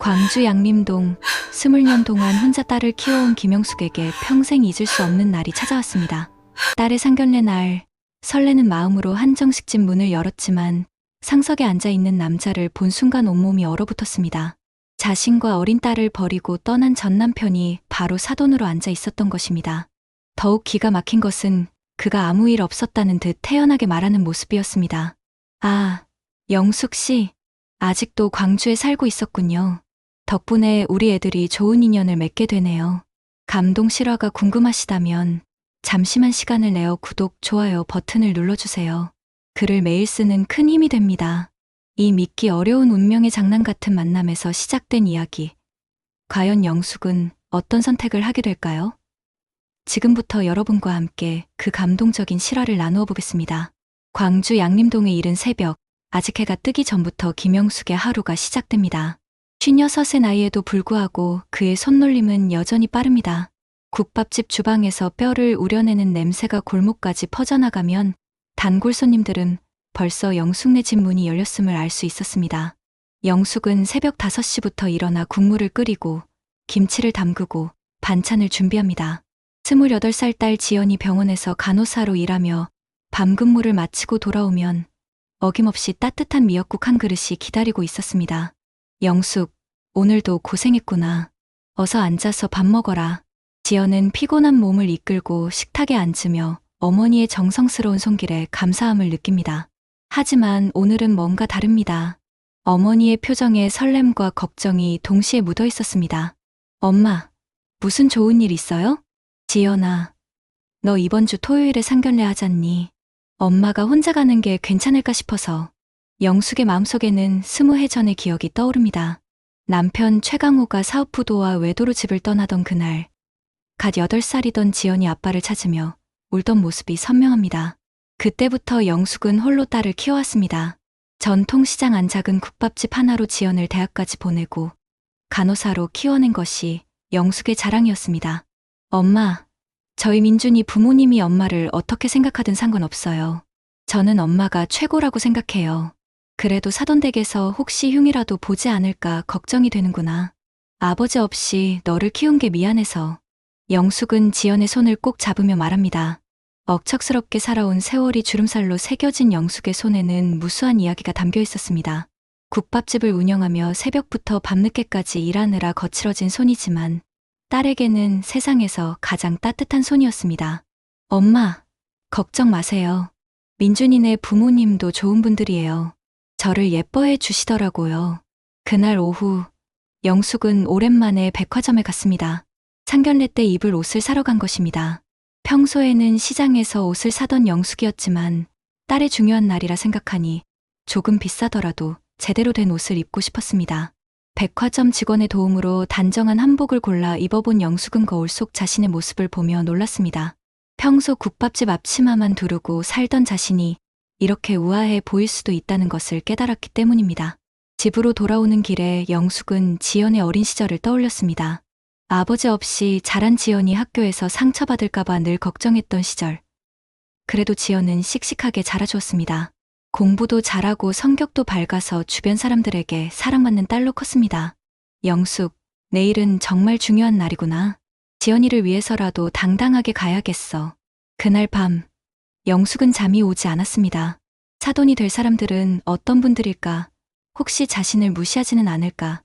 광주 양림동 20년 동안 혼자 딸을 키워온 김영숙에게 평생 잊을 수 없는 날이 찾아왔습니다. 딸의 상견례 날 설레는 마음으로 한정식집 문을 열었지만 상석에 앉아있는 남자를 본 순간 온몸이 얼어붙었습니다. 자신과 어린 딸을 버리고 떠난 전 남편이 바로 사돈으로 앉아 있었던 것입니다. 더욱 기가 막힌 것은 그가 아무 일 없었다는 듯 태연하게 말하는 모습이었습니다. 아, 영숙 씨, 아직도 광주에 살고 있었군요. 덕분에 우리 애들이 좋은 인연을 맺게 되네요. 감동 실화가 궁금하시다면 잠시만 시간을 내어 구독, 좋아요 버튼을 눌러주세요. 글을 매일 쓰는 큰 힘이 됩니다. 이 믿기 어려운 운명의 장난 같은 만남에서 시작된 이야기. 과연 영숙은 어떤 선택을 하게 될까요? 지금부터 여러분과 함께 그 감동적인 실화를 나누어 보겠습니다. 광주 양림동의 이른 새벽, 아직 해가 뜨기 전부터 김영숙의 하루가 시작됩니다. 56의 나이에도 불구하고 그의 손놀림은 여전히 빠릅니다. 국밥집 주방에서 뼈를 우려내는 냄새가 골목까지 퍼져나가면 단골 손님들은 벌써 영숙네 집 문이 열렸음을 알 수 있었습니다. 영숙은 새벽 5시부터 일어나 국물을 끓이고 김치를 담그고 반찬을 준비합니다. 28살 딸 지연이 병원에서 간호사로 일하며 밤 근무를 마치고 돌아오면 어김없이 따뜻한 미역국 한 그릇이 기다리고 있었습니다. 영숙, 오늘도 고생했구나. 어서 앉아서 밥 먹어라. 지연은 피곤한 몸을 이끌고 식탁에 앉으며 어머니의 정성스러운 손길에 감사함을 느낍니다. 하지만 오늘은 뭔가 다릅니다. 어머니의 표정에 설렘과 걱정이 동시에 묻어 있었습니다. 엄마, 무슨 좋은 일 있어요? 지연아, 너 이번 주 토요일에 상견례 하잖니. 엄마가 혼자 가는 게 괜찮을까 싶어서. 영숙의 마음속에는 20해 전의 기억이 떠오릅니다. 남편 최강호가 사업부도와 외도로 집을 떠나던 그날, 갓 8살이던 지연이 아빠를 찾으며 울던 모습이 선명합니다. 그때부터 영숙은 홀로 딸을 키워왔습니다. 전통시장 안 작은 국밥집 하나로 지연을 대학까지 보내고 간호사로 키워낸 것이 영숙의 자랑이었습니다. 엄마, 저희 민준이 부모님이 엄마를 어떻게 생각하든 상관없어요. 저는 엄마가 최고라고 생각해요. 그래도 사돈댁에서 혹시 흉이라도 보지 않을까 걱정이 되는구나. 아버지 없이 너를 키운 게 미안해서. 영숙은 지연의 손을 꼭 잡으며 말합니다. 억척스럽게 살아온 세월이 주름살로 새겨진 영숙의 손에는 무수한 이야기가 담겨 있었습니다. 국밥집을 운영하며 새벽부터 밤늦게까지 일하느라 거칠어진 손이지만 딸에게는 세상에서 가장 따뜻한 손이었습니다. 엄마, 걱정 마세요. 민준이네 부모님도 좋은 분들이에요. 저를 예뻐해 주시더라고요. 그날 오후, 영숙은 오랜만에 백화점에 갔습니다. 상견례 때 입을 옷을 사러 간 것입니다. 평소에는 시장에서 옷을 사던 영숙이었지만 딸의 중요한 날이라 생각하니 조금 비싸더라도 제대로 된 옷을 입고 싶었습니다. 백화점 직원의 도움으로 단정한 한복을 골라 입어본 영숙은 거울 속 자신의 모습을 보며 놀랐습니다. 평소 국밥집 앞치마만 두르고 살던 자신이 이렇게 우아해 보일 수도 있다는 것을 깨달았기 때문입니다. 집으로 돌아오는 길에 영숙은 지연의 어린 시절을 떠올렸습니다. 아버지 없이 자란 지연이 학교에서 상처받을까봐 늘 걱정했던 시절. 그래도 지연은 씩씩하게 자라주었습니다. 공부도 잘하고 성격도 밝아서 주변 사람들에게 사랑받는 딸로 컸습니다. 영숙, 내일은 정말 중요한 날이구나. 지연이를 위해서라도 당당하게 가야겠어. 그날 밤, 영숙은 잠이 오지 않았습니다. 사돈이 될 사람들은 어떤 분들일까? 혹시 자신을 무시하지는 않을까?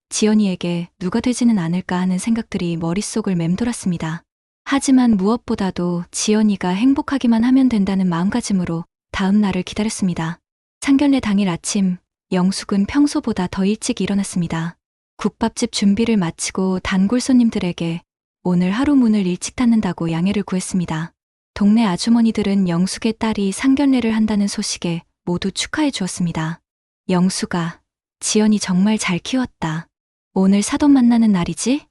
지연이에게 누가 되지는 않을까 하는 생각들이 머릿속을 맴돌았습니다. 하지만 무엇보다도 지연이가 행복하기만 하면 된다는 마음가짐으로 다음 날을 기다렸습니다. 상견례 당일 아침, 영숙은 평소보다 더 일찍 일어났습니다. 국밥집 준비를 마치고 단골 손님들에게 오늘 하루 문을 일찍 닫는다고 양해를 구했습니다. 동네 아주머니들은 영숙의 딸이 상견례를 한다는 소식에 모두 축하해 주었습니다. 영숙아, 지연이 정말 잘 키웠다. 오늘 사돈 만나는 날이지?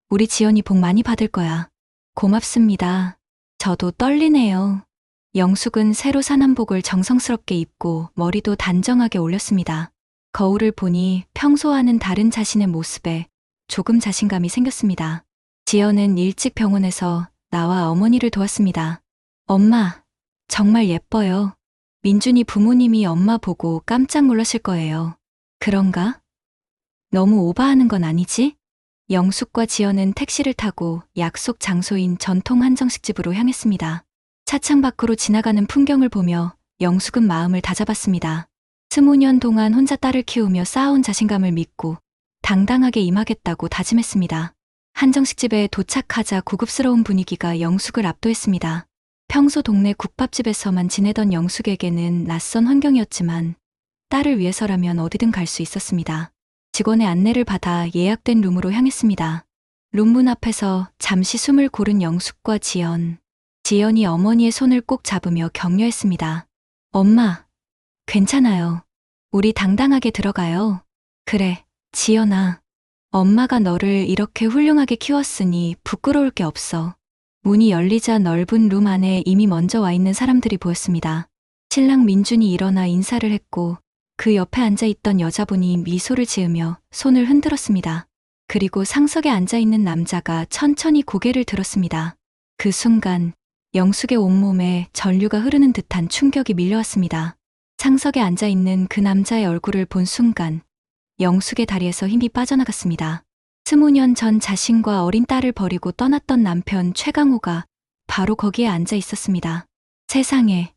우리 지연이 복 많이 받을 거야. 고맙습니다. 저도 떨리네요. 영숙은 새로 산 한복을 정성스럽게 입고 머리도 단정하게 올렸습니다. 거울을 보니 평소와는 다른 자신의 모습에 조금 자신감이 생겼습니다. 지연은 일찍 병원에서 나와 어머니를 도왔습니다. 엄마, 정말 예뻐요. 민준이 부모님이 엄마 보고 깜짝 놀라실 거예요. 그런가? 너무 오바하는 건 아니지? 영숙과 지연은 택시를 타고 약속 장소인 전통 한정식집으로 향했습니다. 차창 밖으로 지나가는 풍경을 보며 영숙은 마음을 다잡았습니다. 20년 동안 혼자 딸을 키우며 쌓아온 자신감을 믿고 당당하게 임하겠다고 다짐했습니다. 한정식집에 도착하자 고급스러운 분위기가 영숙을 압도했습니다. 평소 동네 국밥집에서만 지내던 영숙에게는 낯선 환경이었지만 딸을 위해서라면 어디든 갈 수 있었습니다. 직원의 안내를 받아 예약된 룸으로 향했습니다. 룸문 앞에서 잠시 숨을 고른 영숙과 지연. 지연이 어머니의 손을 꼭 잡으며 격려했습니다. 엄마, 괜찮아요. 우리 당당하게 들어가요. 그래, 지연아. 엄마가 너를 이렇게 훌륭하게 키웠으니 부끄러울 게 없어. 문이 열리자 넓은 룸 안에 이미 먼저 와 있는 사람들이 보였습니다. 신랑 민준이 일어나 인사를 했고 그 옆에 앉아있던 여자분이 미소를 지으며 손을 흔들었습니다. 그리고 상석에 앉아있는 남자가 천천히 고개를 들었습니다. 그 순간 영숙의 온몸에 전류가 흐르는 듯한 충격이 밀려왔습니다. 상석에 앉아있는 그 남자의 얼굴을 본 순간 영숙의 다리에서 힘이 빠져나갔습니다. 20년 전 자신과 어린 딸을 버리고 떠났던 남편 최강호가 바로 거기에 앉아 있었습니다. 세상에,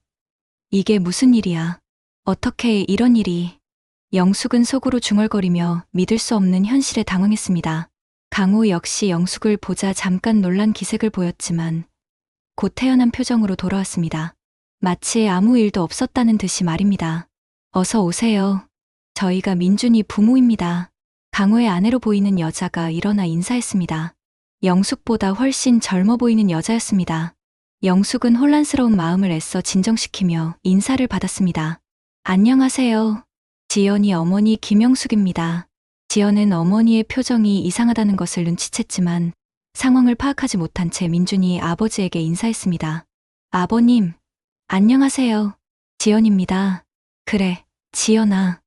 이게 무슨 일이야? 어떻게 이런 일이? 영숙은 속으로 중얼거리며 믿을 수 없는 현실에 당황했습니다. 강호 역시 영숙을 보자 잠깐 놀란 기색을 보였지만 곧 태연한 표정으로 돌아왔습니다. 마치 아무 일도 없었다는 듯이 말입니다. 어서 오세요. 저희가 민준이 부모입니다. 강호의 아내로 보이는 여자가 일어나 인사했습니다. 영숙보다 훨씬 젊어 보이는 여자였습니다. 영숙은 혼란스러운 마음을 애써 진정시키며 인사를 받았습니다. 안녕하세요. 지연이 어머니 김영숙입니다. 지연은 어머니의 표정이 이상하다는 것을 눈치챘지만 상황을 파악하지 못한 채 민준이 아버지에게 인사했습니다. 아버님, 안녕하세요. 지연입니다. 그래, 지연아.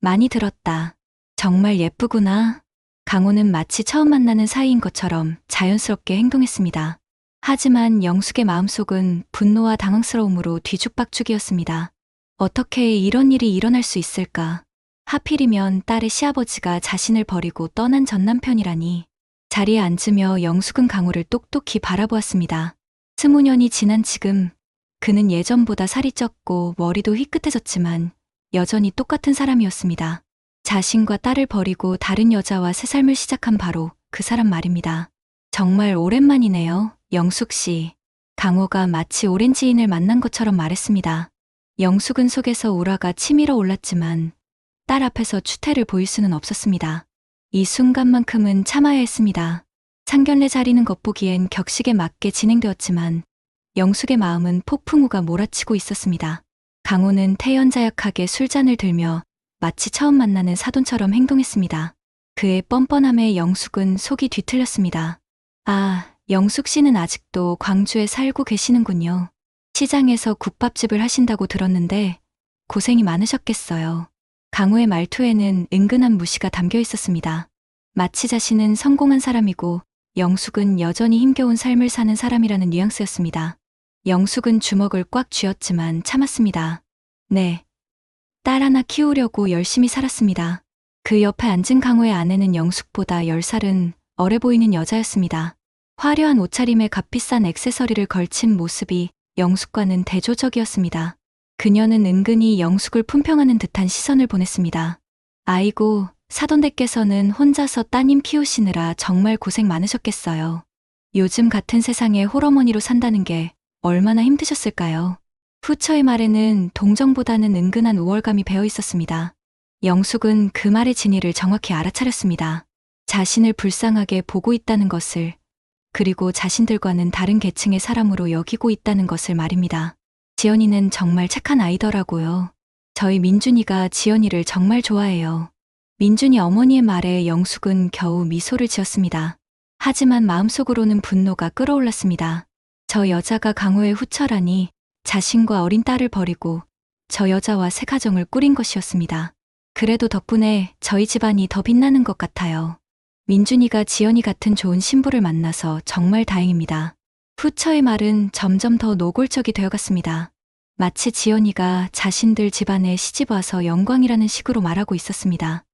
많이 들었다. 정말 예쁘구나. 강호는 마치 처음 만나는 사이인 것처럼 자연스럽게 행동했습니다. 하지만 영숙의 마음속은 분노와 당황스러움으로 뒤죽박죽이었습니다. 어떻게 이런 일이 일어날 수 있을까? 하필이면 딸의 시아버지가 자신을 버리고 떠난 전 남편이라니. 자리에 앉으며 영숙은 강호를 똑똑히 바라보았습니다. 20년이 지난 지금 그는 예전보다 살이 쪘고 머리도 휘끗해졌지만 여전히 똑같은 사람이었습니다. 자신과 딸을 버리고 다른 여자와 새 삶을 시작한 바로 그 사람 말입니다. 정말 오랜만이네요, 영숙 씨. 강호가 마치 오랜 지인을 만난 것처럼 말했습니다. 영숙은 속에서 우라가 치밀어 올랐지만 딸 앞에서 추태를 보일 수는 없었습니다. 이 순간만큼은 참아야 했습니다. 상견례 자리는 겉보기엔 격식에 맞게 진행되었지만 영숙의 마음은 폭풍우가 몰아치고 있었습니다. 강호는 태연자약하게 술잔을 들며 마치 처음 만나는 사돈처럼 행동했습니다. 그의 뻔뻔함에 영숙은 속이 뒤틀렸습니다. 아, 영숙 씨는 아직도 광주에 살고 계시는군요. 시장에서 국밥집을 하신다고 들었는데 고생이 많으셨겠어요. 강호의 말투에는 은근한 무시가 담겨 있었습니다. 마치 자신은 성공한 사람이고 영숙은 여전히 힘겨운 삶을 사는 사람이라는 뉘앙스였습니다. 영숙은 주먹을 꽉 쥐었지만 참았습니다. 네. 딸 하나 키우려고 열심히 살았습니다. 그 옆에 앉은 강호의 아내는 영숙보다 10살은 어려 보이는 여자였습니다. 화려한 옷차림에 값비싼 액세서리를 걸친 모습이 영숙과는 대조적이었습니다. 그녀는 은근히 영숙을 품평하는 듯한 시선을 보냈습니다. 아이고, 사돈댁께서는 혼자서 따님 키우시느라 정말 고생 많으셨겠어요. 요즘 같은 세상에 홀어머니로 산다는 게 얼마나 힘드셨을까요? 후처의 말에는 동정보다는 은근한 우월감이 배어 있었습니다. 영숙은 그 말의 진위를 정확히 알아차렸습니다. 자신을 불쌍하게 보고 있다는 것을, 그리고 자신들과는 다른 계층의 사람으로 여기고 있다는 것을 말입니다. 지연이는 정말 착한 아이더라고요. 저희 민준이가 지연이를 정말 좋아해요. 민준이 어머니의 말에 영숙은 겨우 미소를 지었습니다. 하지만 마음속으로는 분노가 끓어올랐습니다. 저 여자가 강호의 후처라니 자신과 어린 딸을 버리고 저 여자와 새 가정을 꾸린 것이었습니다. 그래도 덕분에 저희 집안이 더 빛나는 것 같아요. 민준이가 지연이 같은 좋은 신부를 만나서 정말 다행입니다. 후처의 말은 점점 더 노골적이 되어갔습니다. 마치 지연이가 자신들 집안에 시집와서 영광이라는 식으로 말하고 있었습니다.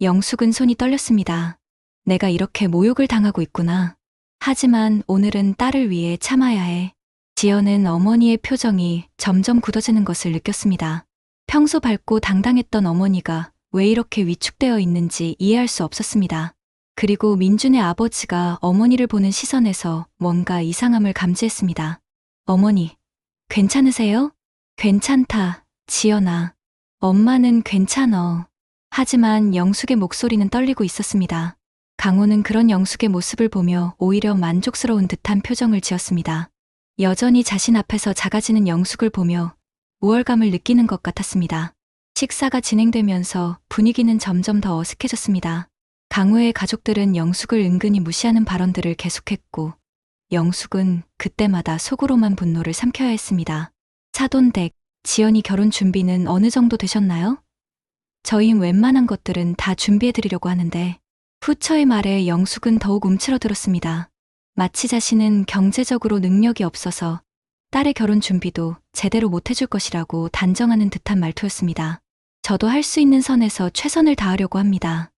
영숙은 손이 떨렸습니다. 내가 이렇게 모욕을 당하고 있구나. 하지만 오늘은 딸을 위해 참아야 해. 지연은 어머니의 표정이 점점 굳어지는 것을 느꼈습니다. 평소 밝고 당당했던 어머니가 왜 이렇게 위축되어 있는지 이해할 수 없었습니다. 그리고 민준의 아버지가 어머니를 보는 시선에서 뭔가 이상함을 감지했습니다. 어머니, 괜찮으세요? 괜찮다, 지연아. 엄마는 괜찮어. 하지만 영숙의 목소리는 떨리고 있었습니다. 강호는 그런 영숙의 모습을 보며 오히려 만족스러운 듯한 표정을 지었습니다. 여전히 자신 앞에서 작아지는 영숙을 보며 우월감을 느끼는 것 같았습니다. 식사가 진행되면서 분위기는 점점 더 어색해졌습니다. 강호의 가족들은 영숙을 은근히 무시하는 발언들을 계속했고 영숙은 그때마다 속으로만 분노를 삼켜야 했습니다. 사돈댁, 지연이 결혼 준비는 어느 정도 되셨나요? 저희 웬만한 것들은 다 준비해드리려고 하는데 후처의 말에 영숙은 더욱 움츠러들었습니다. 마치 자신은 경제적으로 능력이 없어서 딸의 결혼 준비도 제대로 못해줄 것이라고 단정하는 듯한 말투였습니다. 저도 할 수 있는 선에서 최선을 다하려고 합니다.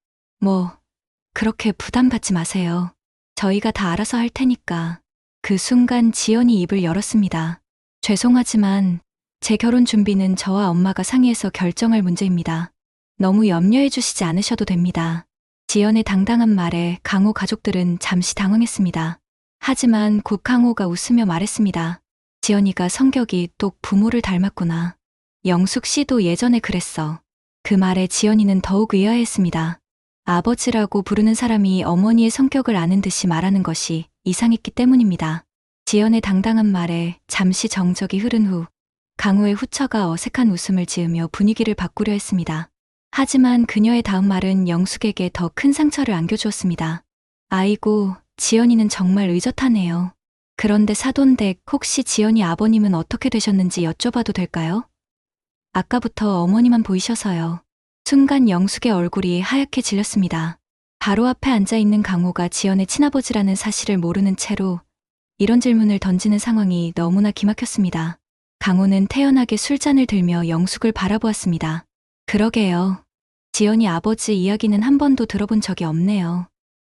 그렇게 부담 갖지 마세요. 저희가 다 알아서 할 테니까. 그 순간 지연이 입을 열었습니다. 죄송하지만 제 결혼 준비는 저와 엄마가 상의해서 결정할 문제입니다. 너무 염려해 주시지 않으셔도 됩니다. 지연의 당당한 말에 강호 가족들은 잠시 당황했습니다. 하지만 곧 강호가 웃으며 말했습니다. 지연이가 성격이 똑 부모를 닮았구나. 영숙 씨도 예전에 그랬어. 그 말에 지연이는 더욱 의아해했습니다. 아버지라고 부르는 사람이 어머니의 성격을 아는 듯이 말하는 것이 이상했기 때문입니다. 지연의 당당한 말에 잠시 정적이 흐른 후 강호의 후처가 어색한 웃음을 지으며 분위기를 바꾸려 했습니다. 하지만 그녀의 다음 말은 영숙에게 더 큰 상처를 안겨주었습니다. 아이고, 지연이는 정말 의젓하네요. 그런데 사돈댁 혹시 지연이 아버님은 어떻게 되셨는지 여쭤봐도 될까요? 아까부터 어머니만 보이셔서요. 순간 영숙의 얼굴이 하얗게 질렸습니다. 바로 앞에 앉아있는 강호가 지연의 친아버지라는 사실을 모르는 채로 이런 질문을 던지는 상황이 너무나 기막혔습니다. 강호는 태연하게 술잔을 들며 영숙을 바라보았습니다. 그러게요. 지연이 아버지 이야기는 한 번도 들어본 적이 없네요.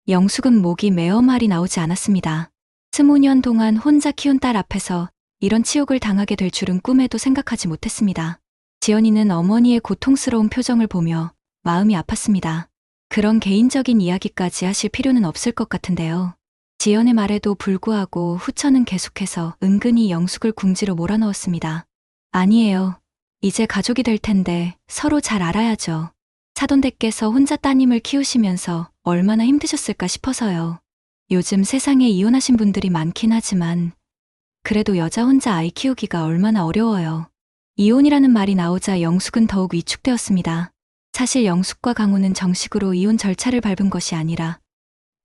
영숙은 목이 메어 말이 나오지 않았습니다. 20년 동안 혼자 키운 딸 앞에서 이런 치욕을 당하게 될 줄은 꿈에도 생각하지 못했습니다. 지연이는 어머니의 고통스러운 표정을 보며 마음이 아팠습니다. 그런 개인적인 이야기까지 하실 필요는 없을 것 같은데요. 지연의 말에도 불구하고 후처는 계속해서 은근히 영숙을 궁지로 몰아넣었습니다. 아니에요. 이제 가족이 될 텐데 서로 잘 알아야죠. 사돈댁께서 혼자 따님을 키우시면서 얼마나 힘드셨을까 싶어서요. 요즘 세상에 이혼하신 분들이 많긴 하지만 그래도 여자 혼자 아이 키우기가 얼마나 어려워요. 이혼이라는 말이 나오자 영숙은 더욱 위축되었습니다. 사실 영숙과 강호는 정식으로 이혼 절차를 밟은 것이 아니라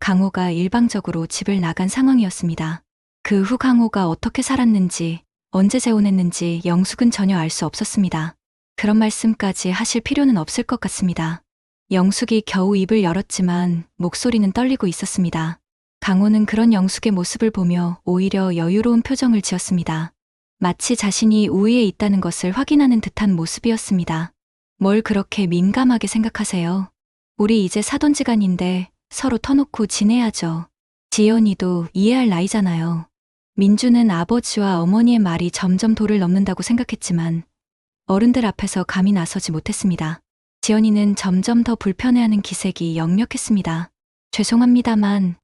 강호가 일방적으로 집을 나간 상황이었습니다. 그 후 강호가 어떻게 살았는지, 언제 재혼했는지 영숙은 전혀 알 수 없었습니다. 그런 말씀까지 하실 필요는 없을 것 같습니다. 영숙이 겨우 입을 열었지만 목소리는 떨리고 있었습니다. 강호는 그런 영숙의 모습을 보며 오히려 여유로운 표정을 지었습니다. 마치 자신이 우위에 있다는 것을 확인하는 듯한 모습이었습니다. 뭘 그렇게 민감하게 생각하세요? 우리 이제 사돈지간인데 서로 터놓고 지내야죠. 지연이도 이해할 나이잖아요. 민주는 아버지와 어머니의 말이 점점 도를 넘는다고 생각했지만 어른들 앞에서 감히 나서지 못했습니다. 지연이는 점점 더 불편해하는 기색이 역력했습니다. 죄송합니다만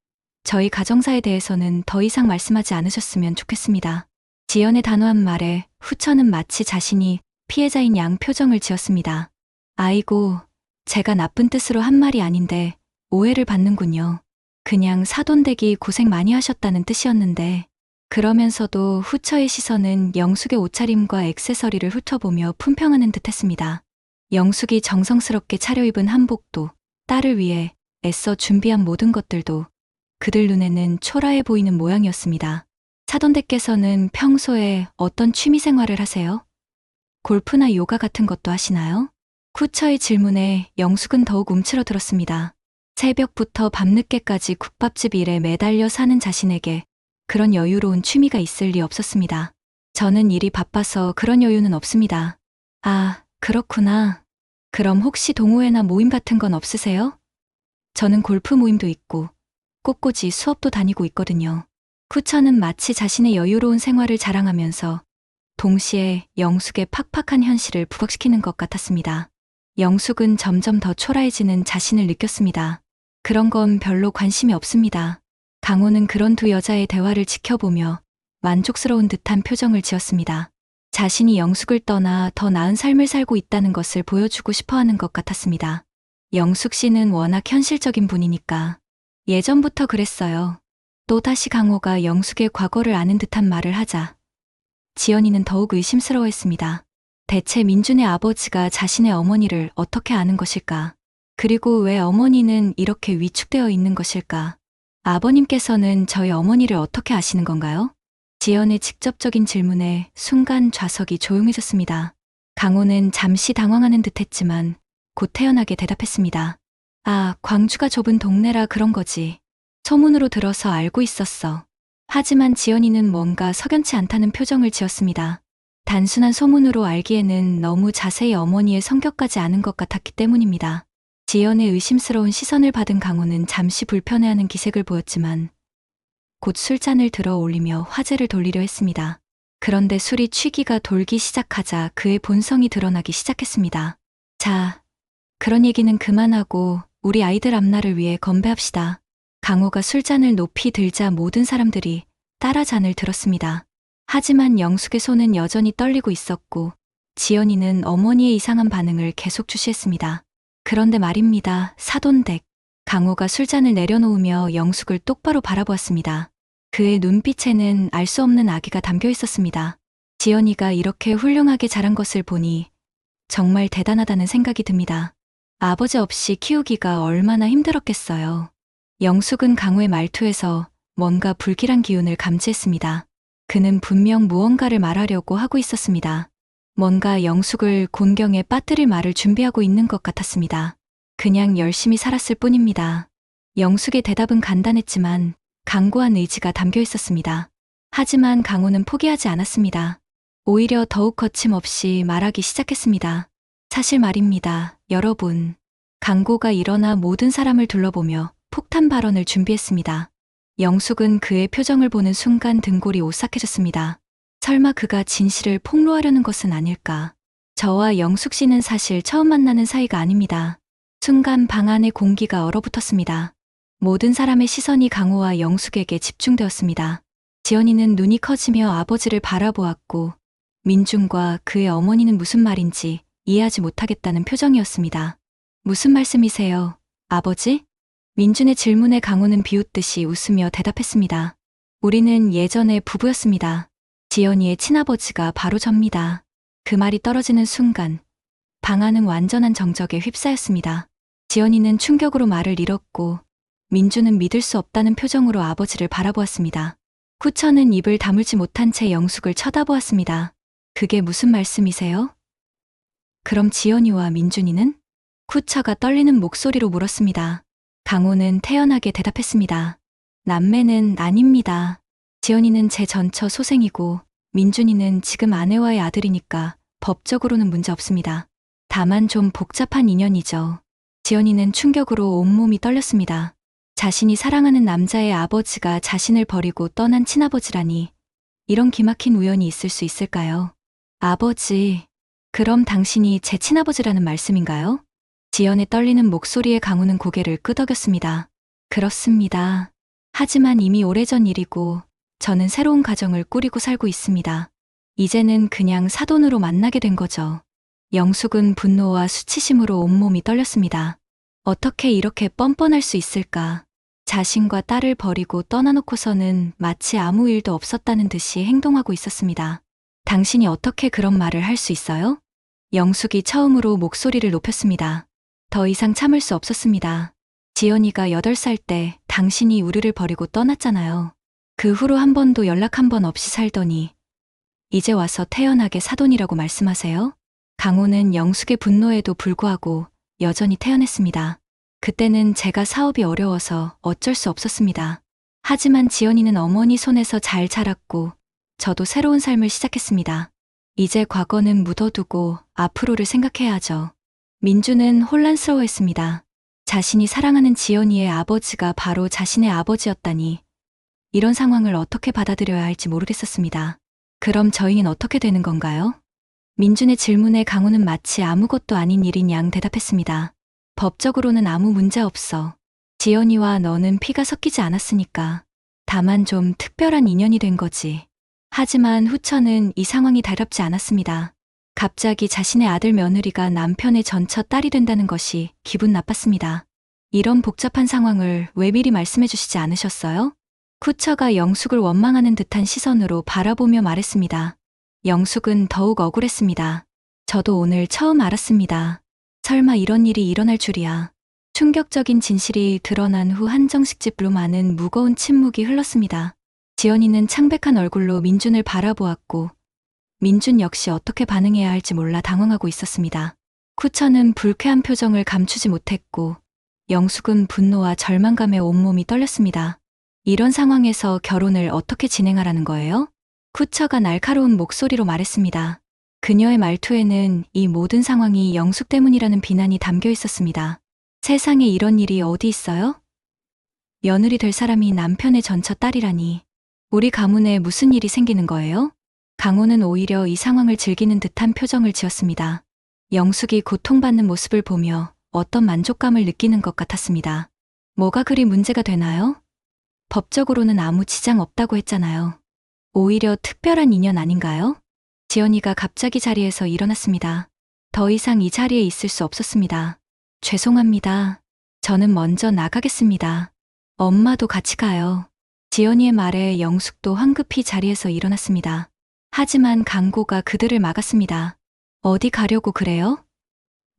저희 가정사에 대해서는 더 이상 말씀하지 않으셨으면 좋겠습니다. 지연의 단호한 말에 후처는 마치 자신이 피해자인 양 표정을 지었습니다. 아이고, 제가 나쁜 뜻으로 한 말이 아닌데 오해를 받는군요. 그냥 사돈댁이 고생 많이 하셨다는 뜻이었는데. 그러면서도 후처의 시선은 영숙의 옷차림과 액세서리를 훑어보며 품평하는 듯했습니다. 영숙이 정성스럽게 차려입은 한복도, 딸을 위해 애써 준비한 모든 것들도 그들 눈에는 초라해 보이는 모양이었습니다. 사돈댁께서는 평소에 어떤 취미 생활을 하세요? 골프나 요가 같은 것도 하시나요? 후처의 질문에 영숙은 더욱 움츠러들었습니다. 새벽부터 밤늦게까지 국밥집 일에 매달려 사는 자신에게 그런 여유로운 취미가 있을 리 없었습니다. 저는 일이 바빠서 그런 여유는 없습니다. 아, 그렇구나. 그럼 혹시 동호회나 모임 같은 건 없으세요? 저는 골프 모임도 있고 꽃꽂이 수업도 다니고 있거든요. 쿠처는 마치 자신의 여유로운 생활을 자랑하면서 동시에 영숙의 팍팍한 현실을 부각시키는 것 같았습니다. 영숙은 점점 더 초라해지는 자신을 느꼈습니다. 그런 건 별로 관심이 없습니다. 강호는 그런 두 여자의 대화를 지켜보며 만족스러운 듯한 표정을 지었습니다. 자신이 영숙을 떠나 더 나은 삶을 살고 있다는 것을 보여주고 싶어 하는 것 같았습니다. 영숙 씨는 워낙 현실적인 분이니까. 예전부터 그랬어요. 또다시 강호가 영숙의 과거를 아는 듯한 말을 하자 지연이는 더욱 의심스러워했습니다. 대체 민준의 아버지가 자신의 어머니를 어떻게 아는 것일까? 그리고 왜 어머니는 이렇게 위축되어 있는 것일까? 아버님께서는 저희 어머니를 어떻게 아시는 건가요? 지연의 직접적인 질문에 순간 좌석이 조용해졌습니다. 강호는 잠시 당황하는 듯했지만 곧 태연하게 대답했습니다. 아, 광주가 좁은 동네라 그런 거지. 소문으로 들어서 알고 있었어. 하지만 지연이는 뭔가 석연치 않다는 표정을 지었습니다. 단순한 소문으로 알기에는 너무 자세히 어머니의 성격까지 아는 것 같았기 때문입니다. 지연의 의심스러운 시선을 받은 강호는 잠시 불편해하는 기색을 보였지만 곧 술잔을 들어 올리며 화제를 돌리려 했습니다. 그런데 술이 취기가 돌기 시작하자 그의 본성이 드러나기 시작했습니다. 자, 그런 얘기는 그만하고 우리 아이들 앞날을 위해 건배합시다. 강호가 술잔을 높이 들자 모든 사람들이 따라 잔을 들었습니다. 하지만 영숙의 손은 여전히 떨리고 있었고 지연이는 어머니의 이상한 반응을 계속 주시했습니다. 그런데 말입니다. 사돈댁. 강호가 술잔을 내려놓으며 영숙을 똑바로 바라보았습니다. 그의 눈빛에는 알 수 없는 악의가 담겨 있었습니다. 지연이가 이렇게 훌륭하게 자란 것을 보니 정말 대단하다는 생각이 듭니다. 아버지 없이 키우기가 얼마나 힘들었겠어요. 영숙은 강호의 말투에서 뭔가 불길한 기운을 감지했습니다. 그는 분명 무언가를 말하려고 하고 있었습니다. 뭔가 영숙을 곤경에 빠뜨릴 말을 준비하고 있는 것 같았습니다. 그냥 열심히 살았을 뿐입니다. 영숙의 대답은 간단했지만 강고한 의지가 담겨 있었습니다. 하지만 강호는 포기하지 않았습니다. 오히려 더욱 거침없이 말하기 시작했습니다. 사실 말입니다. 여러분. 강고가 일어나 모든 사람을 둘러보며 폭탄 발언을 준비했습니다. 영숙은 그의 표정을 보는 순간 등골이 오싹해졌습니다. 설마 그가 진실을 폭로하려는 것은 아닐까? 저와 영숙 씨는 사실 처음 만나는 사이가 아닙니다. 순간 방 안의 공기가 얼어붙었습니다. 모든 사람의 시선이 강호와 영숙에게 집중되었습니다. 지연이는 눈이 커지며 아버지를 바라보았고 민준과 그의 어머니는 무슨 말인지 이해하지 못하겠다는 표정이었습니다. 무슨 말씀이세요, 아버지? 민준의 질문에 강호는 비웃듯이 웃으며 대답했습니다. 우리는 예전에 부부였습니다. 지연이의 친아버지가 바로 접니다. 그 말이 떨어지는 순간 방 안은 완전한 정적에 휩싸였습니다. 지연이는 충격으로 말을 잃었고 민준은 믿을 수 없다는 표정으로 아버지를 바라보았습니다. 쿠처는 입을 다물지 못한 채 영숙을 쳐다보았습니다. 그게 무슨 말씀이세요? 그럼 지연이와 민준이는? 쿠처가 떨리는 목소리로 물었습니다. 강호는 태연하게 대답했습니다. 남매는 아닙니다. 지연이는 제 전처 소생이고 민준이는 지금 아내와의 아들이니까 법적으로는 문제 없습니다. 다만 좀 복잡한 인연이죠. 지연이는 충격으로 온몸이 떨렸습니다. 자신이 사랑하는 남자의 아버지가 자신을 버리고 떠난 친아버지라니 이런 기막힌 우연이 있을 수 있을까요? 아버지, 그럼 당신이 제 친아버지라는 말씀인가요? 지연의 떨리는 목소리에 강호는 고개를 끄덕였습니다. 그렇습니다. 하지만 이미 오래전 일이고 저는 새로운 가정을 꾸리고 살고 있습니다. 이제는 그냥 사돈으로 만나게 된 거죠. 영숙은 분노와 수치심으로 온몸이 떨렸습니다. 어떻게 이렇게 뻔뻔할 수 있을까? 자신과 딸을 버리고 떠나놓고서는 마치 아무 일도 없었다는 듯이 행동하고 있었습니다. 당신이 어떻게 그런 말을 할 수 있어요? 영숙이 처음으로 목소리를 높였습니다. 더 이상 참을 수 없었습니다. 지연이가 8살 때 당신이 우리를 버리고 떠났잖아요. 그 후로 한 번도 연락 한 번 없이 살더니 이제 와서 태연하게 사돈이라고 말씀하세요? 강호는 영숙의 분노에도 불구하고 여전히 태연했습니다. 그때는 제가 사업이 어려워서 어쩔 수 없었습니다. 하지만 지연이는 어머니 손에서 잘 자랐고 저도 새로운 삶을 시작했습니다. 이제 과거는 묻어두고 앞으로를 생각해야 하죠. 민주는 혼란스러워했습니다. 자신이 사랑하는 지연이의 아버지가 바로 자신의 아버지였다니 이런 상황을 어떻게 받아들여야 할지 모르겠었습니다. 그럼 저희는 어떻게 되는 건가요? 민준의 질문에 강호는 마치 아무것도 아닌 일인 양 대답했습니다. 법적으로는 아무 문제 없어. 지연이와 너는 피가 섞이지 않았으니까. 다만 좀 특별한 인연이 된 거지. 하지만 후처는 이 상황이 달갑지 않았습니다. 갑자기 자신의 아들 며느리가 남편의 전처 딸이 된다는 것이 기분 나빴습니다. 이런 복잡한 상황을 왜 미리 말씀해 주시지 않으셨어요? 후처가 영숙을 원망하는 듯한 시선으로 바라보며 말했습니다. 영숙은 더욱 억울했습니다. 저도 오늘 처음 알았습니다. 설마 이런 일이 일어날 줄이야. 충격적인 진실이 드러난 후 한정식 집 룸안은 무거운 침묵이 흘렀습니다. 지연이는 창백한 얼굴로 민준을 바라보았고 민준 역시 어떻게 반응해야 할지 몰라 당황하고 있었습니다. 후처는 불쾌한 표정을 감추지 못했고 영숙은 분노와 절망감에 온몸이 떨렸습니다. 이런 상황에서 결혼을 어떻게 진행하라는 거예요? 후처가 날카로운 목소리로 말했습니다. 그녀의 말투에는 이 모든 상황이 영숙 때문이라는 비난이 담겨 있었습니다. 세상에 이런 일이 어디 있어요? 며느리 될 사람이 남편의 전처 딸이라니. 우리 가문에 무슨 일이 생기는 거예요? 강호는 오히려 이 상황을 즐기는 듯한 표정을 지었습니다. 영숙이 고통받는 모습을 보며 어떤 만족감을 느끼는 것 같았습니다. 뭐가 그리 문제가 되나요? 법적으로는 아무 지장 없다고 했잖아요. 오히려 특별한 인연 아닌가요? 지연이가 갑자기 자리에서 일어났습니다. 더 이상 이 자리에 있을 수 없었습니다. 죄송합니다. 저는 먼저 나가겠습니다. 엄마도 같이 가요. 지연이의 말에 영숙도 황급히 자리에서 일어났습니다. 하지만 강고가 그들을 막았습니다. 어디 가려고 그래요?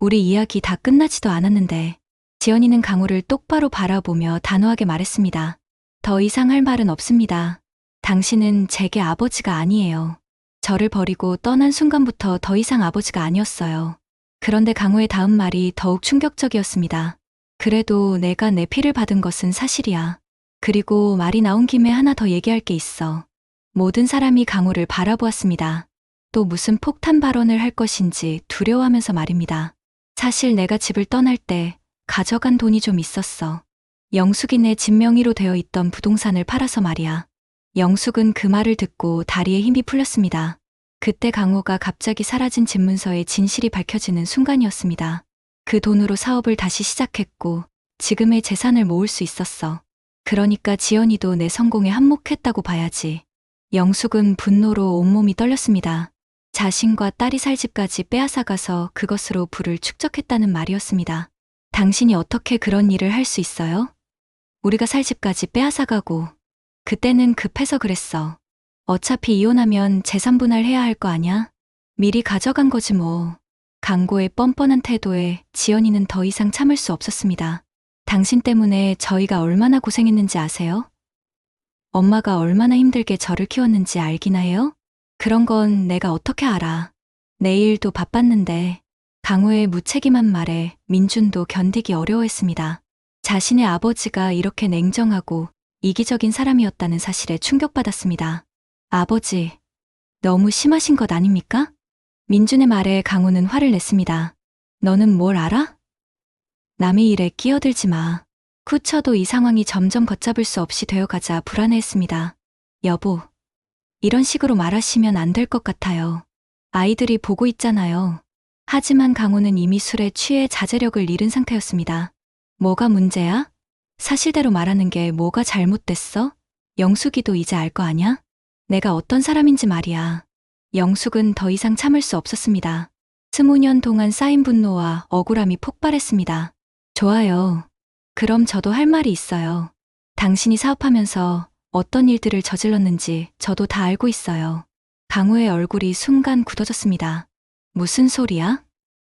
우리 이야기 다 끝나지도 않았는데. 지연이는 강호를 똑바로 바라보며 단호하게 말했습니다. 더 이상 할 말은 없습니다. 당신은 제게 아버지가 아니에요. 저를 버리고 떠난 순간부터 더 이상 아버지가 아니었어요. 그런데 강호의 다음 말이 더욱 충격적이었습니다. 그래도 내가 내 피를 받은 것은 사실이야. 그리고 말이 나온 김에 하나 더 얘기할 게 있어. 모든 사람이 강호를 바라보았습니다. 또 무슨 폭탄 발언을 할 것인지 두려워하면서 말입니다. 사실 내가 집을 떠날 때 가져간 돈이 좀 있었어. 영숙이네 집 명의로 되어 있던 부동산을 팔아서 말이야. 영숙은 그 말을 듣고 다리에 힘이 풀렸습니다. 그때 강호가 갑자기 사라진 집 문서의 진실이 밝혀지는 순간이었습니다. 그 돈으로 사업을 다시 시작했고 지금의 재산을 모을 수 있었어. 그러니까 지연이도 내 성공에 한몫했다고 봐야지. 영숙은 분노로 온몸이 떨렸습니다. 자신과 딸이 살 집까지 빼앗아가서 그것으로 부를 축적했다는 말이었습니다. 당신이 어떻게 그런 일을 할 수 있어요? 우리가 살 집까지 빼앗아가고 그때는 급해서 그랬어. 어차피 이혼하면 재산 분할해야 할 거 아냐? 미리 가져간 거지 뭐. 강고의 뻔뻔한 태도에 지연이는 더 이상 참을 수 없었습니다. 당신 때문에 저희가 얼마나 고생했는지 아세요? 엄마가 얼마나 힘들게 저를 키웠는지 알기나 해요? 그런 건 내가 어떻게 알아. 내일도 바빴는데. 강호의 무책임한 말에 민준도 견디기 어려워했습니다. 자신의 아버지가 이렇게 냉정하고 이기적인 사람이었다는 사실에 충격받았습니다. 아버지, 너무 심하신 것 아닙니까? 민준의 말에 강호는 화를 냈습니다. 너는 뭘 알아? 남의 일에 끼어들지 마. 후처도 이 상황이 점점 걷잡을 수 없이 되어가자 불안해했습니다. 여보, 이런 식으로 말하시면 안 될 것 같아요. 아이들이 보고 있잖아요. 하지만 강호는 이미 술에 취해 자제력을 잃은 상태였습니다. 뭐가 문제야? 사실대로 말하는 게 뭐가 잘못됐어? 영숙이도 이제 알 거 아냐? 내가 어떤 사람인지 말이야. 영숙은 더 이상 참을 수 없었습니다. 20년 동안 쌓인 분노와 억울함이 폭발했습니다. 좋아요. 그럼 저도 할 말이 있어요. 당신이 사업하면서 어떤 일들을 저질렀는지 저도 다 알고 있어요. 강호의 얼굴이 순간 굳어졌습니다. 무슨 소리야?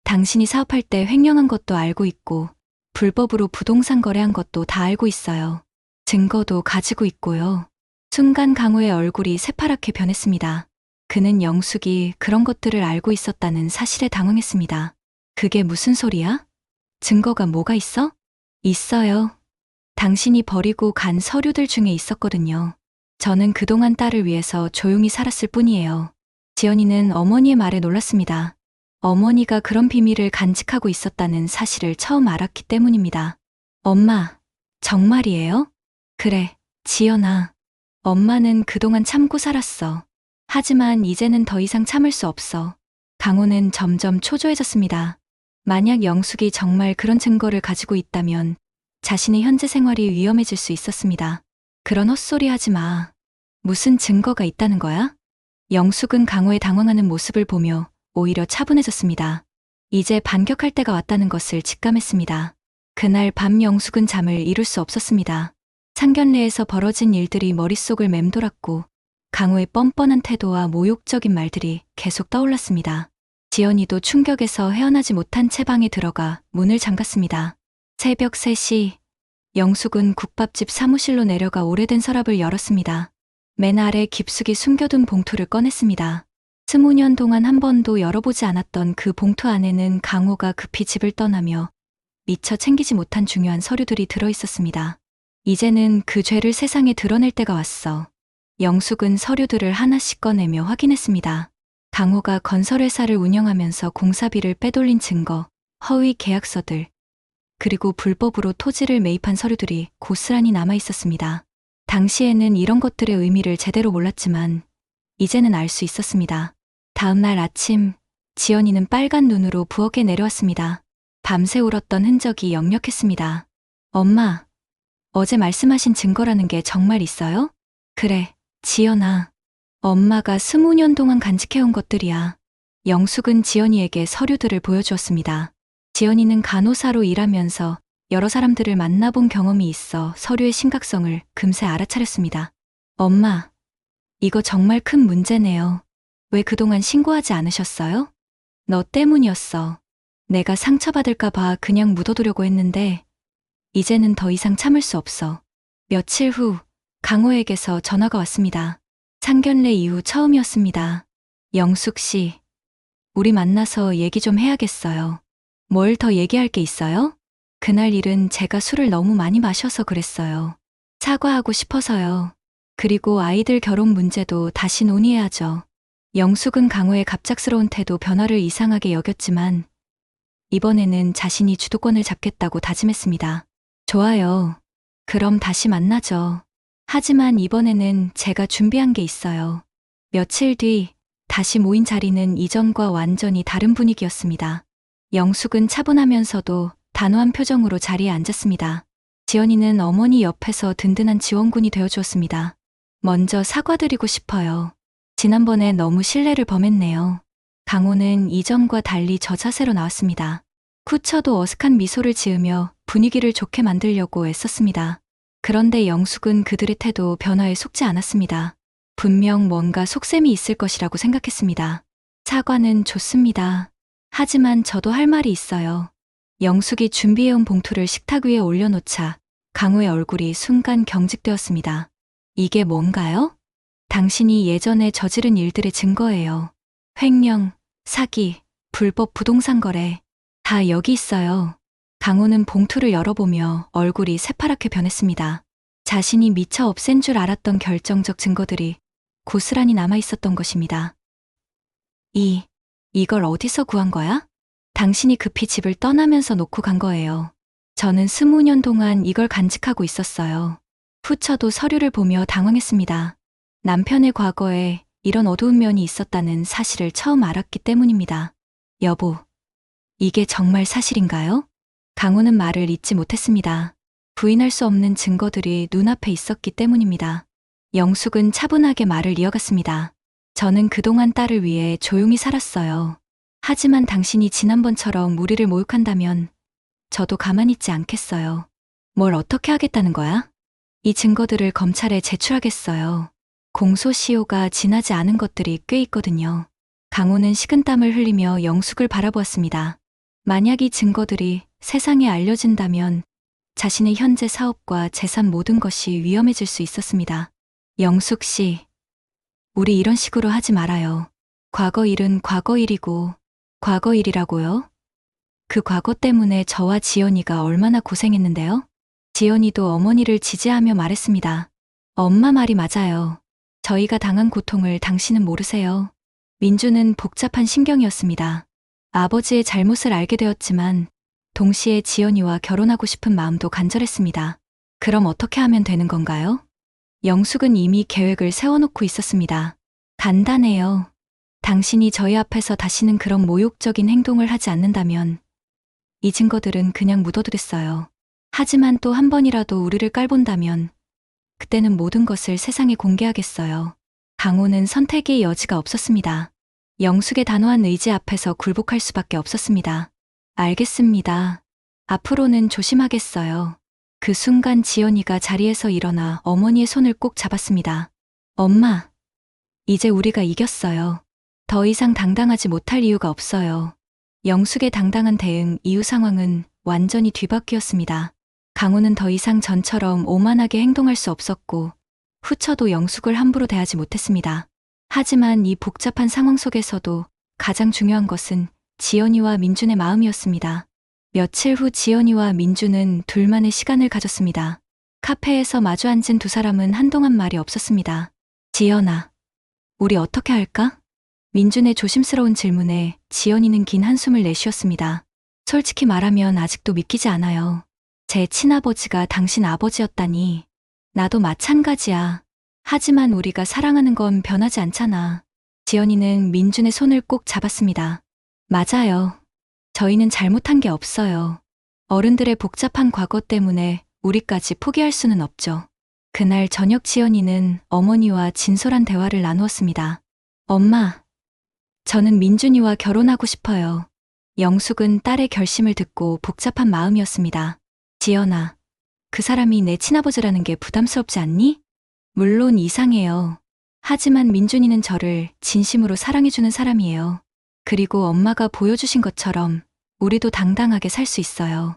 당신이 사업할 때 횡령한 것도 알고 있고 불법으로 부동산 거래한 것도 다 알고 있어요. 증거도 가지고 있고요. 순간 강호의 얼굴이 새파랗게 변했습니다. 그는 영숙이 그런 것들을 알고 있었다는 사실에 당황했습니다. 그게 무슨 소리야? 증거가 뭐가 있어? 있어요. 당신이 버리고 간 서류들 중에 있었거든요. 저는 그동안 딸을 위해서 조용히 살았을 뿐이에요. 지연이는 어머니의 말에 놀랐습니다. 어머니가 그런 비밀을 간직하고 있었다는 사실을 처음 알았기 때문입니다. 엄마, 정말이에요? 그래, 지연아. 엄마는 그동안 참고 살았어. 하지만 이제는 더 이상 참을 수 없어. 강호는 점점 초조해졌습니다. 만약 영숙이 정말 그런 증거를 가지고 있다면 자신의 현재 생활이 위험해질 수 있었습니다. 그런 헛소리 하지 마. 무슨 증거가 있다는 거야? 영숙은 강호의 당황하는 모습을 보며 오히려 차분해졌습니다. 이제 반격할 때가 왔다는 것을 직감했습니다. 그날 밤 영숙은 잠을 이룰 수 없었습니다. 상견례에서 벌어진 일들이 머릿속을 맴돌았고 강호의 뻔뻔한 태도와 모욕적인 말들이 계속 떠올랐습니다. 지연이도 충격에서 헤어나지 못한 채 방에 들어가 문을 잠갔습니다. 새벽 3시, 영숙은 국밥집 사무실로 내려가 오래된 서랍을 열었습니다. 맨 아래 깊숙이 숨겨둔 봉투를 꺼냈습니다. 20년 동안 한 번도 열어보지 않았던 그 봉투 안에는 강호가 급히 집을 떠나며 미처 챙기지 못한 중요한 서류들이 들어있었습니다. 이제는 그 죄를 세상에 드러낼 때가 왔어. 영숙은 서류들을 하나씩 꺼내며 확인했습니다. 강호가 건설회사를 운영하면서 공사비를 빼돌린 증거, 허위 계약서들, 그리고 불법으로 토지를 매입한 서류들이 고스란히 남아 있었습니다. 당시에는 이런 것들의 의미를 제대로 몰랐지만 이제는 알 수 있었습니다. 다음 날 아침, 지연이는 빨간 눈으로 부엌에 내려왔습니다. 밤새 울었던 흔적이 역력했습니다. 엄마, 어제 말씀하신 증거라는 게 정말 있어요? 그래, 지연아. 엄마가 20년 동안 간직해온 것들이야. 영숙은 지연이에게 서류들을 보여주었습니다. 지연이는 간호사로 일하면서 여러 사람들을 만나본 경험이 있어 서류의 심각성을 금세 알아차렸습니다. 엄마, 이거 정말 큰 문제네요. 왜 그동안 신고하지 않으셨어요? 너 때문이었어. 내가 상처받을까 봐 그냥 묻어두려고 했는데 이제는 더 이상 참을 수 없어. 며칠 후 강호에게서 전화가 왔습니다. 상견례 이후 처음이었습니다. 영숙 씨, 우리 만나서 얘기 좀 해야겠어요. 뭘 더 얘기할 게 있어요? 그날 일은 제가 술을 너무 많이 마셔서 그랬어요. 사과하고 싶어서요. 그리고 아이들 결혼 문제도 다시 논의해야죠. 영숙은 강호의 갑작스러운 태도 변화를 이상하게 여겼지만 이번에는 자신이 주도권을 잡겠다고 다짐했습니다. 좋아요. 그럼 다시 만나죠. 하지만 이번에는 제가 준비한 게 있어요. 며칠 뒤 다시 모인 자리는 이전과 완전히 다른 분위기였습니다. 영숙은 차분하면서도 단호한 표정으로 자리에 앉았습니다. 지연이는 어머니 옆에서 든든한 지원군이 되어주었습니다. 먼저 사과드리고 싶어요. 지난번에 너무 신뢰를 범했네요. 강호는 이전과 달리 저 자세로 나왔습니다. 쿠처도 어색한 미소를 지으며 분위기를 좋게 만들려고 애썼습니다. 그런데 영숙은 그들의 태도 변화에 속지 않았습니다. 분명 뭔가 속셈이 있을 것이라고 생각했습니다. 사과는 좋습니다. 하지만 저도 할 말이 있어요. 영숙이 준비해온 봉투를 식탁 위에 올려놓자 강호의 얼굴이 순간 경직되었습니다. 이게 뭔가요? 당신이 예전에 저지른 일들의 증거예요. 횡령, 사기, 불법 부동산 거래, 다 여기 있어요. 강호는 봉투를 열어보며 얼굴이 새파랗게 변했습니다. 자신이 미처 없앤 줄 알았던 결정적 증거들이 고스란히 남아 있었던 것입니다. 이걸 어디서 구한 거야? 당신이 급히 집을 떠나면서 놓고 간 거예요. 저는 20년 동안 이걸 간직하고 있었어요. 후처도 서류를 보며 당황했습니다. 남편의 과거에 이런 어두운 면이 있었다는 사실을 처음 알았기 때문입니다. 여보, 이게 정말 사실인가요? 강호는 말을 잇지 못했습니다. 부인할 수 없는 증거들이 눈앞에 있었기 때문입니다. 영숙은 차분하게 말을 이어갔습니다. 저는 그동안 딸을 위해 조용히 살았어요. 하지만 당신이 지난번처럼 우리를 모욕한다면 저도 가만히 있지 않겠어요. 뭘 어떻게 하겠다는 거야? 이 증거들을 검찰에 제출하겠어요. 공소시효가 지나지 않은 것들이 꽤 있거든요. 강호는 식은땀을 흘리며 영숙을 바라보았습니다. 만약 이 증거들이 세상에 알려진다면 자신의 현재 사업과 재산 모든 것이 위험해질 수 있었습니다. 영숙 씨, 우리 이런 식으로 하지 말아요. 과거 일은 과거 일이고, 과거 일이라고요? 그 과거 때문에 저와 지연이가 얼마나 고생했는데요? 지연이도 어머니를 지지하며 말했습니다. 엄마 말이 맞아요. 저희가 당한 고통을 당신은 모르세요. 민주는 복잡한 심경이었습니다. 아버지의 잘못을 알게 되었지만 동시에 지연이와 결혼하고 싶은 마음도 간절했습니다. 그럼 어떻게 하면 되는 건가요? 영숙은 이미 계획을 세워놓고 있었습니다. 간단해요. 당신이 저희 앞에서 다시는 그런 모욕적인 행동을 하지 않는다면 이 증거들은 그냥 묻어두겠어요. 하지만 또 한 번이라도 우리를 깔본다면 그때는 모든 것을 세상에 공개하겠어요. 강호는 선택의 여지가 없었습니다. 영숙의 단호한 의지 앞에서 굴복할 수밖에 없었습니다. 알겠습니다. 앞으로는 조심하겠어요. 그 순간 지연이가 자리에서 일어나 어머니의 손을 꼭 잡았습니다. 엄마, 이제 우리가 이겼어요. 더 이상 당당하지 못할 이유가 없어요. 영숙의 당당한 대응 이후 상황은 완전히 뒤바뀌었습니다. 강호는 더 이상 전처럼 오만하게 행동할 수 없었고 후처도 영숙을 함부로 대하지 못했습니다. 하지만 이 복잡한 상황 속에서도 가장 중요한 것은 지연이와 민준의 마음이었습니다. 며칠 후 지연이와 민준은 둘만의 시간을 가졌습니다. 카페에서 마주 앉은 두 사람은 한동안 말이 없었습니다. 지연아, 우리 어떻게 할까? 민준의 조심스러운 질문에 지연이는 긴 한숨을 내쉬었습니다. 솔직히 말하면 아직도 믿기지 않아요. 제 친아버지가 당신 아버지였다니. 나도 마찬가지야. 하지만 우리가 사랑하는 건 변하지 않잖아. 지연이는 민준의 손을 꼭 잡았습니다. 맞아요. 저희는 잘못한 게 없어요. 어른들의 복잡한 과거 때문에 우리까지 포기할 수는 없죠. 그날 저녁 지연이는 어머니와 진솔한 대화를 나누었습니다. 엄마, 저는 민준이와 결혼하고 싶어요. 영숙은 딸의 결심을 듣고 복잡한 마음이었습니다. 지연아, 그 사람이 내 친아버지라는 게 부담스럽지 않니? 물론 이상해요. 하지만 민준이는 저를 진심으로 사랑해주는 사람이에요. 그리고 엄마가 보여주신 것처럼 우리도 당당하게 살 수 있어요.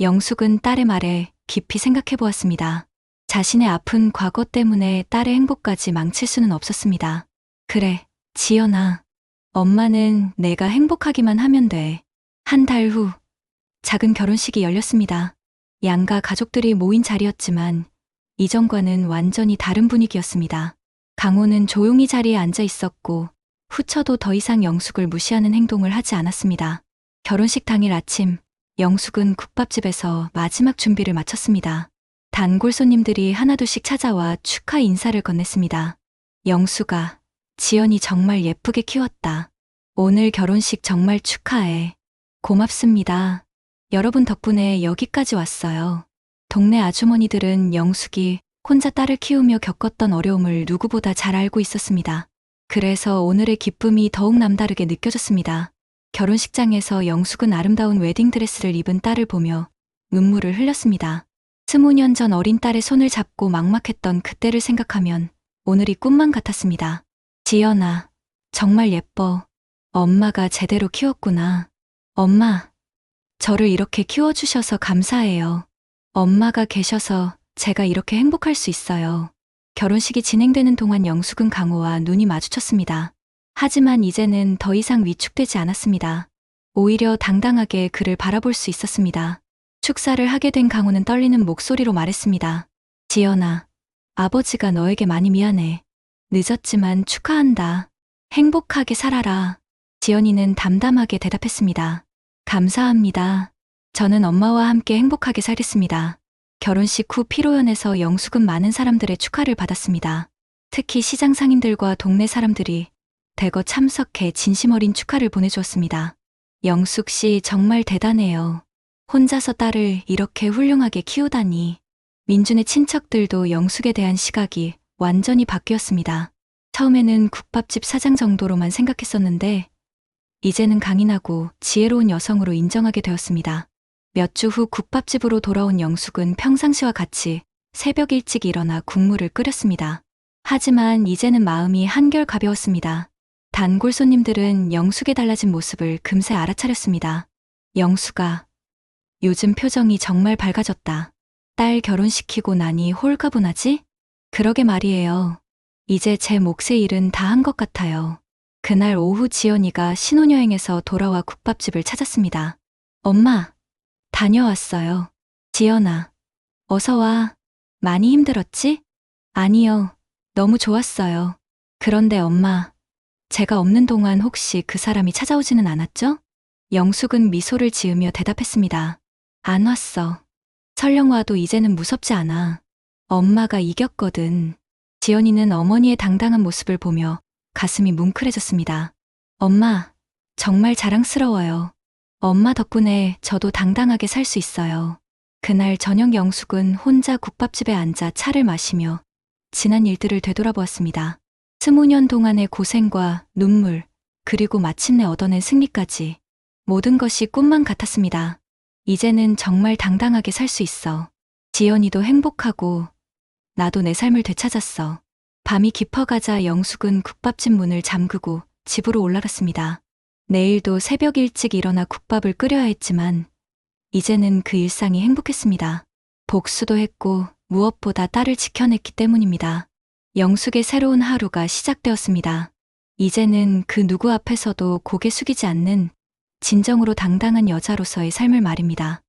영숙은 딸의 말에 깊이 생각해 보았습니다. 자신의 아픈 과거 때문에 딸의 행복까지 망칠 수는 없었습니다. 그래, 지연아. 엄마는 내가 행복하기만 하면 돼. 한 달 후, 작은 결혼식이 열렸습니다. 양가 가족들이 모인 자리였지만 이전과는 완전히 다른 분위기였습니다. 강호는 조용히 자리에 앉아 있었고 후처도 더 이상 영숙을 무시하는 행동을 하지 않았습니다. 결혼식 당일 아침, 영숙은 국밥집에서 마지막 준비를 마쳤습니다. 단골 손님들이 하나둘씩 찾아와 축하 인사를 건넸습니다. 영숙아, 지연이 정말 예쁘게 키웠다. 오늘 결혼식 정말 축하해. 고맙습니다. 여러분 덕분에 여기까지 왔어요. 동네 아주머니들은 영숙이 혼자 딸을 키우며 겪었던 어려움을 누구보다 잘 알고 있었습니다. 그래서 오늘의 기쁨이 더욱 남다르게 느껴졌습니다. 결혼식장에서 영숙은 아름다운 웨딩드레스를 입은 딸을 보며 눈물을 흘렸습니다. 20년 전 어린 딸의 손을 잡고 막막했던 그때를 생각하면 오늘이 꿈만 같았습니다. 지연아, 정말 예뻐. 엄마가 제대로 키웠구나. 엄마, 저를 이렇게 키워주셔서 감사해요. 엄마가 계셔서 제가 이렇게 행복할 수 있어요. 결혼식이 진행되는 동안 영숙은 강호와 눈이 마주쳤습니다. 하지만 이제는 더 이상 위축되지 않았습니다. 오히려 당당하게 그를 바라볼 수 있었습니다. 축사를 하게 된 강호는 떨리는 목소리로 말했습니다. 지연아, 아버지가 너에게 많이 미안해. 늦었지만 축하한다. 행복하게 살아라. 지연이는 담담하게 대답했습니다. 감사합니다. 저는 엄마와 함께 행복하게 살겠습니다. 결혼식 후 피로연에서 영숙은 많은 사람들의 축하를 받았습니다. 특히 시장 상인들과 동네 사람들이 대거 참석해 진심 어린 축하를 보내주었습니다. 영숙 씨 정말 대단해요. 혼자서 딸을 이렇게 훌륭하게 키우다니. 민준의 친척들도 영숙에 대한 시각이 완전히 바뀌었습니다. 처음에는 국밥집 사장 정도로만 생각했었는데 이제는 강인하고 지혜로운 여성으로 인정하게 되었습니다. 몇 주 후 국밥집으로 돌아온 영숙은 평상시와 같이 새벽 일찍 일어나 국물을 끓였습니다. 하지만 이제는 마음이 한결 가벼웠습니다. 단골 손님들은 영숙의 달라진 모습을 금세 알아차렸습니다. 영숙아, 요즘 표정이 정말 밝아졌다. 딸 결혼시키고 나니 홀가분하지? 그러게 말이에요. 이제 제 몫의 일은 다 한 것 같아요. 그날 오후 지연이가 신혼여행에서 돌아와 국밥집을 찾았습니다. 엄마, 다녀왔어요. 지연아, 어서 와. 많이 힘들었지? 아니요, 너무 좋았어요. 그런데 엄마, 제가 없는 동안 혹시 그 사람이 찾아오지는 않았죠? 영숙은 미소를 지으며 대답했습니다. 안 왔어. 설령 와도 이제는 무섭지 않아. 엄마가 이겼거든. 지연이는 어머니의 당당한 모습을 보며 가슴이 뭉클해졌습니다. 엄마, 정말 자랑스러워요. 엄마 덕분에 저도 당당하게 살 수 있어요. 그날 저녁 영숙은 혼자 국밥집에 앉아 차를 마시며 지난 일들을 되돌아보았습니다. 20년 동안의 고생과 눈물, 그리고 마침내 얻어낸 승리까지 모든 것이 꿈만 같았습니다. 이제는 정말 당당하게 살 수 있어. 지연이도 행복하고 나도 내 삶을 되찾았어. 밤이 깊어가자 영숙은 국밥집 문을 잠그고 집으로 올라갔습니다. 내일도 새벽 일찍 일어나 국밥을 끓여야 했지만 이제는 그 일상이 행복했습니다. 복수도 했고 무엇보다 딸을 지켜냈기 때문입니다. 영숙의 새로운 하루가 시작되었습니다. 이제는 그 누구 앞에서도 고개 숙이지 않는 진정으로 당당한 여자로서의 삶을 말입니다.